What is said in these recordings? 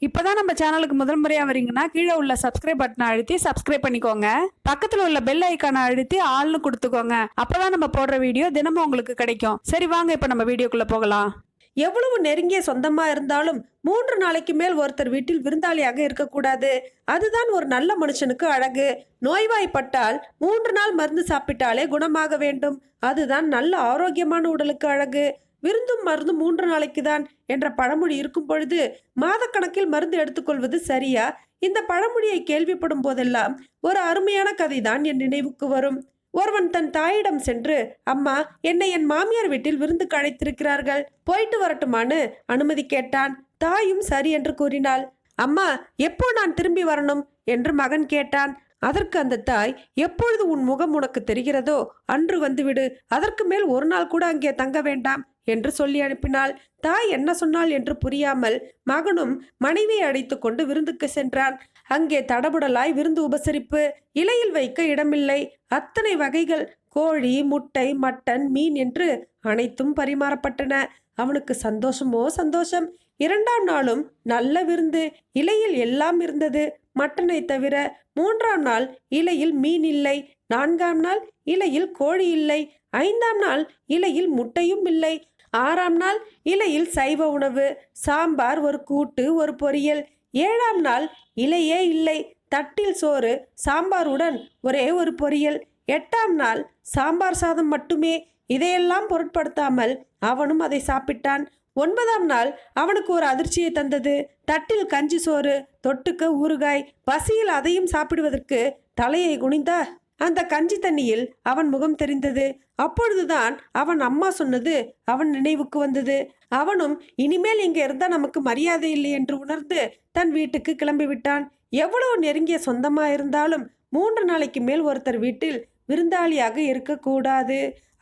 இப்பதான் நம்ம சேனலுக்கு முதல் முறையா வரீங்கன்னா கீழே உள்ள சப்ஸ்கிரைப் பட்டனை அழுத்தி சப்ஸ்கிரைப் பண்ணிக்கோங்க. பக்கத்துல உள்ள பெல் ஐக்கானை அழுத்தி ஆல்னு கொடுத்துக்கோங்க. அப்பதான் நம்ம போடுற வீடியோ தினமும் உங்களுக்கு கிடைக்கும். சரி வாங்க இப்ப நம்ம வீடியோக்குள்ள போகலாம். எவ்வளவு நெருங்கிய சொந்தமா இருந்தாலும் 3 நாளைக்கு மேல் ஒருத்தர் வீட்டில் விருந்தாளியாக இருக்கக்கூடாது. அதுதான் ஒரு நல்ல மனுஷனுக்கு அழகு. நோய்வாய்ப்பட்டால் 3 நாள் மருந்து சாப்பிட்டாலே குணமாக வேண்டும். அதுதான் நல்ல ஆரோக்கியமான உடலுக்கு அழகு. விருந்தும் மருந்தும் 3 நாளைக்கு தான் என்ற பழமொழி இருக்கும் பொழுது மாதக்கணக்கில் மருந்து எடுத்துக்கொள்வது சரியா? இந்த பழமொழியை கேள்விப்படும் போதெல்லாம் ஒரு அருமையான கதைதான் என் நினைவுக்கு வரும். ஒருவன் தன் தாயிடம் சென்று, அம்மா, என்னை என் மாமியார் வீட்டில் விருந்துக்கு அழைத்திருக்கிறார்கள், போயிட்டு வரட்டுமான்னு அனுமதி கேட்டான். தாயும் சரி என்று கூறினாள். அம்மா, எப்போ நான் திரும்பி வரணும் என்று மகன் கேட்டான். அதற்கு அந்த தாய், எப்பொழுது உன் முகம் உனக்கு தெரிகிறதோ அன்று வந்துவிடு, அதற்கு மேல் ஒரு நாள் கூட அங்கே தங்க வேண்டாம் என்று சொல்லி அனுப்பினாள். தாய் என்ன சொன்னாள் என்று புரியாமல் மகனும் மனைவியை அழைத்து கொண்டு விருந்துக்கு சென்றான். அங்கே தடபுடலாய் விருந்து உபசரிப்பு. இலையில் வைக்க இடமில்லை. அத்தனை வகைகள், கோழி, முட்டை, மட்டன், மீன் என்று அனைத்தும் பரிமாறப்பட்டன. அவனுக்கு சந்தோஷமோ சந்தோஷம். 2ஆம் நாளும் நல்ல விருந்து. இலையில் எல்லாம் இருந்தது, மட்டனை தவிர. 3ஆம் நாள் இலையில் மீன் இல்லை. 4ஆம் நாள் இலையில் கோழி இல்லை. 5ஆம் நாள் இலையில் முட்டையும் இல்லை. 6ஆம் நாள் இலையில் சைவ உணவு, சாம்பார், ஒரு கூட்டு, ஒரு பொரியல். 7ஆம் நாள் இலையே இல்லை, தட்டில் சோறு, சாம்பாருடன் ஒரே ஒரு பொரியல். 8ஆம் நாள் சாம்பார் சாதம் மட்டுமே. இதையெல்லாம் பொருட்படுத்தாமல் அவனும் அதை சாப்பிட்டான். 9ஆம் நாள் அவனுக்கு ஒரு அதிர்ச்சியை தந்தது. தட்டில் கஞ்சி சோறு, தொட்டுக்க ஊறுகாய். பசியில் அதையும் சாப்பிடுவதற்கு தலையை குனிந்தா அந்த கஞ்சி தண்ணியில் அவன் முகம் தெரிந்தது. அப்பொழுதுதான் அவன் அம்மா சொன்னது அவன் நினைவுக்கு வந்தது. அவனும் இனிமேல் இங்கே இருந்தா நமக்கு மரியாதை இல்லை என்று உணர்ந்து தன் வீட்டுக்கு கிளம்பி விட்டான். எவ்வளவு நெருங்கிய சொந்தமா இருந்தாலும் 3 நாளைக்கு மேல் ஒருத்தர் வீட்டில் விருந்தாளியாக இருக்கக்கூடாது.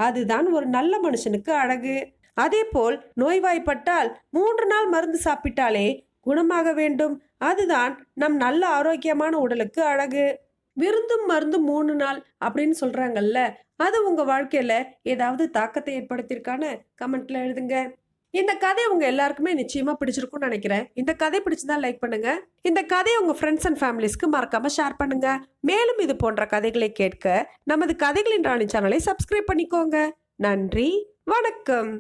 அதுதான் ஒரு நல்ல மனுஷனுக்கு அழகு. அதே போல் நோய்வாய்ப்பட்டால் 3 நாள் மருந்து சாப்பிட்டாலே குணமாக வேண்டும். அதுதான் நம் நல்ல ஆரோக்கியமான உடலுக்கு அழகு. விருந்தும் மருந்தும் 3 நாள் அப்படின்னு சொல்றாங்கல்ல, அது உங்க வாழ்க்கையில ஏதாவது தாக்கத்தை ஏற்படுத்தியிருக்கான்னு கமெண்ட்ல எழுதுங்க. இந்த கதை உங்க எல்லாருக்குமே நிச்சயமா பிடிச்சிருக்கும்னு நினைக்கிறேன். இந்த கதை பிடிச்சதா லைக் பண்ணுங்க. இந்த கதையை உங்க ஃப்ரெண்ட்ஸ் அண்ட் ஃபேமிலிஸ்க்கு மறக்காம ஷேர் பண்ணுங்க. மேலும் இது போன்ற கதைகளை கேட்க நமது கதைகளின் ராணி சேனலை சப்ஸ்கிரைப் பண்ணிக்கோங்க. நன்றி, வணக்கம்.